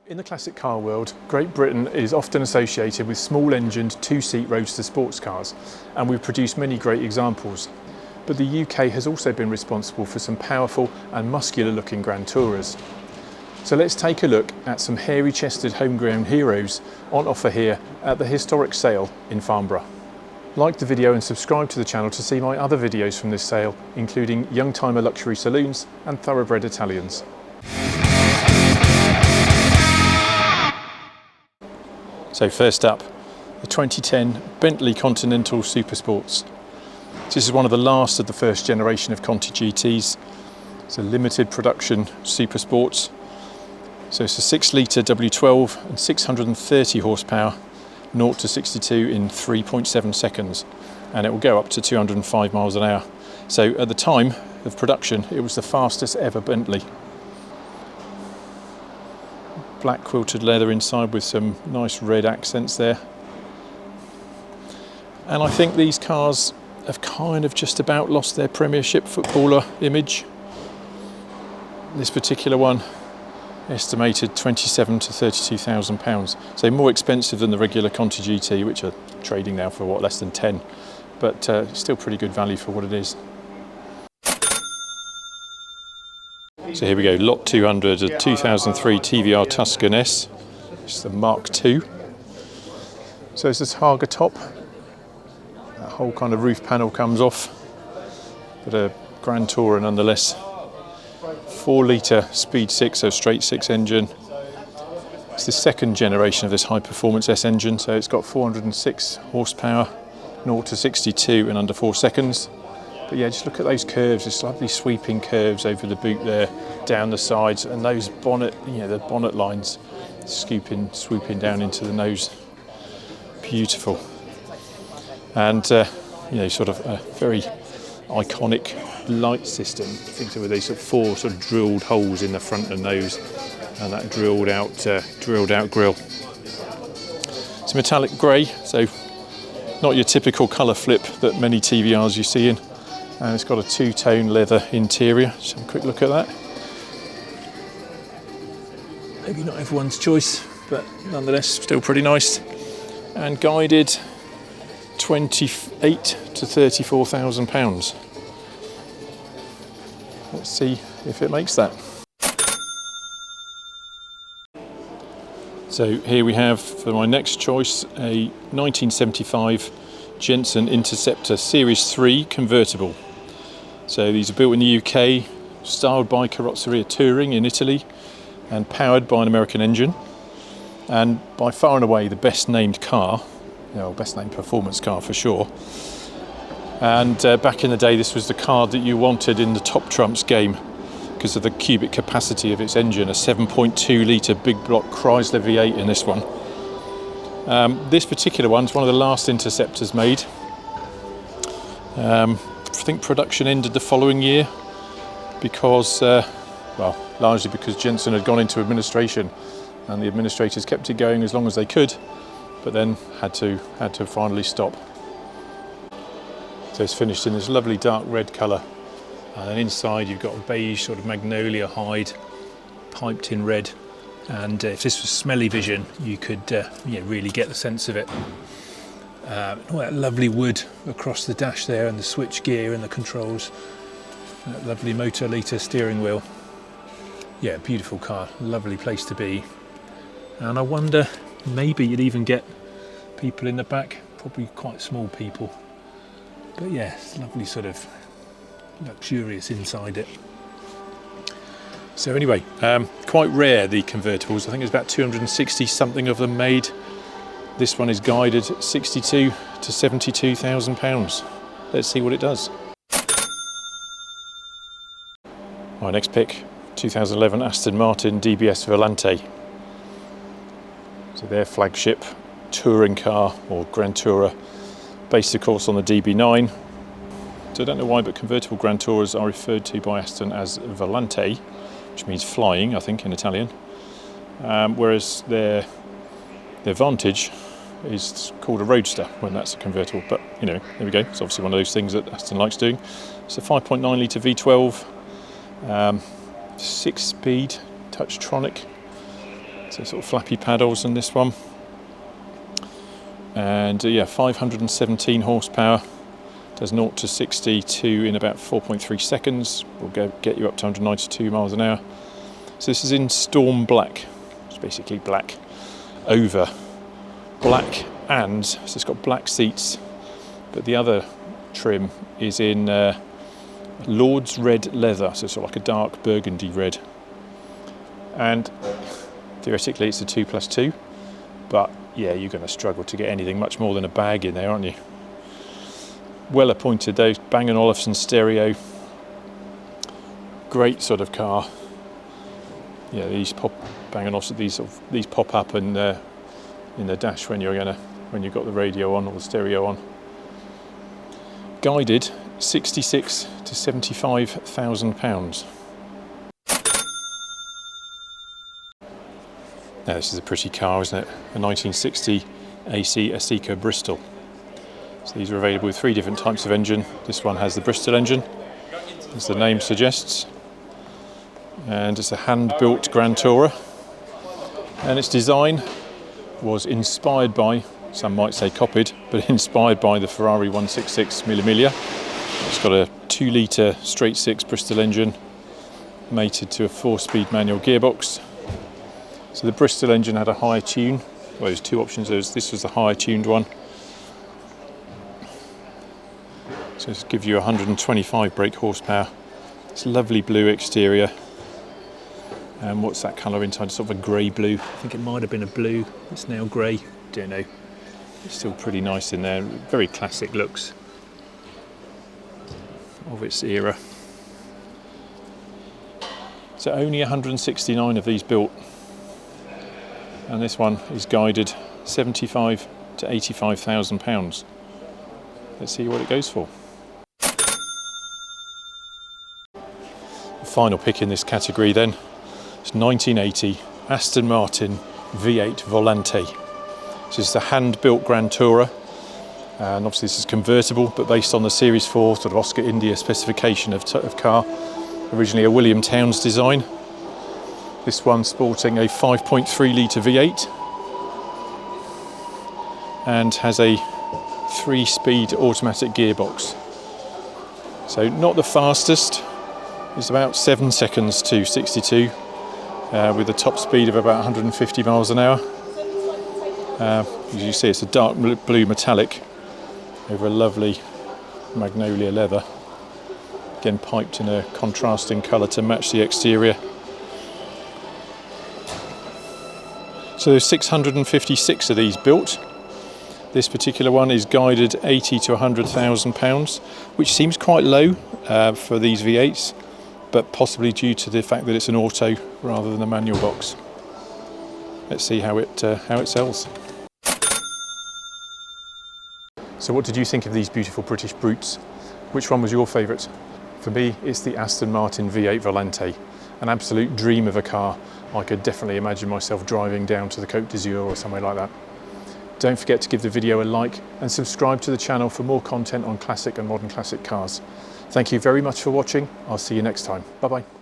In the classic car world, Great Britain is often associated with small-engined, two-seat roadster sports cars, and we've produced many great examples. But the UK has also been responsible for some powerful and muscular-looking Grand Tourers. So let's take a look at some hairy-chested homegrown heroes on offer here at the historic sale in Farnborough. Like the video and subscribe to the channel to see my other videos from this sale, including young-timer luxury saloons and thoroughbred Italians. So first up, the 2010 Bentley Continental Supersports. This is one of the last of the first generation of Conti GTs. It's a limited production Supersports. So it's a 6-litre W12 and 630 horsepower, 0 to 62 in 3.7 seconds. And it will go up to 205 miles an hour. So at the time of production, it was the fastest ever Bentley. Black quilted leather inside with some nice red accents there. And I think these cars have kind of just about lost their Premiership footballer image. This particular one estimated 27 to 32,000 pounds. So more expensive than the regular Conti GT, which are trading now for what, less than 10, but still pretty good value for what it is. So here we go, lot 200, a 2003 TVR Tuscan S. It's the Mark II. So it's this Targa top. That whole kind of roof panel comes off, but a Grand Tourer nonetheless. 4-litre Speed 6, so straight 6 engine. It's the second generation of this high performance S engine, so it's got 406 horsepower, 0 to 62 in under 4 seconds. But yeah, just look at those curves, this lovely sweeping curves over the boot there, down the sides, and those bonnet, the bonnet lines swooping down into the nose. Beautiful. And sort of a very iconic light system. Think of it with these sort of 4 sort of drilled holes in the front of the nose, and that drilled out grille. It's metallic grey, so not your typical colour flip that many TVRs you see in. And it's got a 2-tone leather interior. Just have a quick look at that. Maybe not everyone's choice, but nonetheless still pretty nice. And guided 28 to 34,000 pounds. Let's see if it makes that. So here we have, for my next choice, a 1975 Jensen Interceptor Series 3 convertible. So these are built in the UK, styled by Carrozzeria Touring in Italy, and powered by an American engine. And by far and away the best named car, best named performance car for sure. And back in the day, this was the car that you wanted in the top trumps game because of the cubic capacity of its engine, a 7.2 litre big block Chrysler V8 in this one. This particular one's one of the last Interceptors made. I think production ended the following year because, largely because Jensen had gone into administration, and the administrators kept it going as long as they could, but then had to finally stop. So it's finished in this lovely dark red colour, and then inside you've got a beige sort of magnolia hide, piped in red. And if this was smelly vision, you could really get the sense of it. All that lovely wood across the dash there, and the switch gear and the controls. That lovely motor-liter steering wheel. Yeah, beautiful car, lovely place to be. And I wonder, maybe you'd even get people in the back, probably quite small people. But yeah, it's lovely sort of luxurious inside it. So anyway, quite rare, the convertibles. I think there's about 260 something of them made. This one is guided 62 to 72,000 pounds. Let's see what it does. My next pick, 2011 Aston Martin DBS Volante. So their flagship touring car, or Grand Tourer, based of course on the DB9. So I don't know why, but convertible Grand Tourers are referred to by Aston as Volante, which means flying, I think, in Italian. Whereas their Vantage is called a Roadster when that's a convertible. But, there we go. It's obviously one of those things that Aston likes doing. It's a 5.9 litre V12, 6-speed Touchtronic. So sort of flappy paddles in this one. And yeah, 517 horsepower. Does 0 to 62 in about 4.3 seconds. Will get you up to 192 miles an hour. So this is in Storm Black. It's basically black over black, and so it's got black seats, but the other trim is in Lord's red leather, so it's sort of like a dark burgundy red. And theoretically it's a 2+2, but yeah, you're going to struggle to get anything much more than a bag in there, aren't you? Well appointed though, Bang & Olufsen stereo, great sort of car. Yeah, these Bang & Olufsen, these pop up and in the dash when you've got the radio on or the stereo on. Guided 66 to 75,000 pounds. Now this is a pretty car, isn't it? A 1960 AC Aceca Bristol. So these are available with 3 different types of engine. This one has the Bristol engine, as the name suggests, and it's a hand-built Grand Tourer. And its design was inspired by, some might say copied, but inspired by the Ferrari 166 Mille Miglia. It's got a 2-litre straight-six Bristol engine mated to a 4-speed manual gearbox. So the Bristol engine had a higher tune. Well, there's 2 options. This was the higher tuned one. So this gives you 125 brake horsepower. It's a lovely blue exterior. And what's that colour inside? Sort of a grey blue. I think it might have been a blue. It's now grey. Don't know. It's still pretty nice in there. Very classic looks of its era. So only 169 of these built. And this one is guided 75 to 85,000 pounds. Let's see what it goes for. The final pick in this category then. It's 1980 Aston Martin V8 Volante. This is the hand-built Grand Tourer, and obviously this is convertible, but based on the Series 4 sort of Oscar India specification of car. Originally a William Townes design. This one sporting a 5.3 litre V8 and has a 3-speed automatic gearbox. So not the fastest. It's about 7 seconds to 62. With a top speed of about 150 miles an hour. As you see, it's a dark blue metallic over a lovely magnolia leather. Again, piped in a contrasting colour to match the exterior. So there's 656 of these built. This particular one is guided 80 to 100,000 pounds, which seems quite low for these V8s. But possibly due to the fact that it's an auto rather than a manual box. Let's see how it sells. So what did you think of these beautiful British brutes? Which one was your favourite? For me, it's the Aston Martin V8 Volante, an absolute dream of a car. I could definitely imagine myself driving down to the Côte d'Azur or somewhere like that. Don't forget to give the video a like and subscribe to the channel for more content on classic and modern classic cars. Thank you very much for watching. I'll see you next time. Bye bye.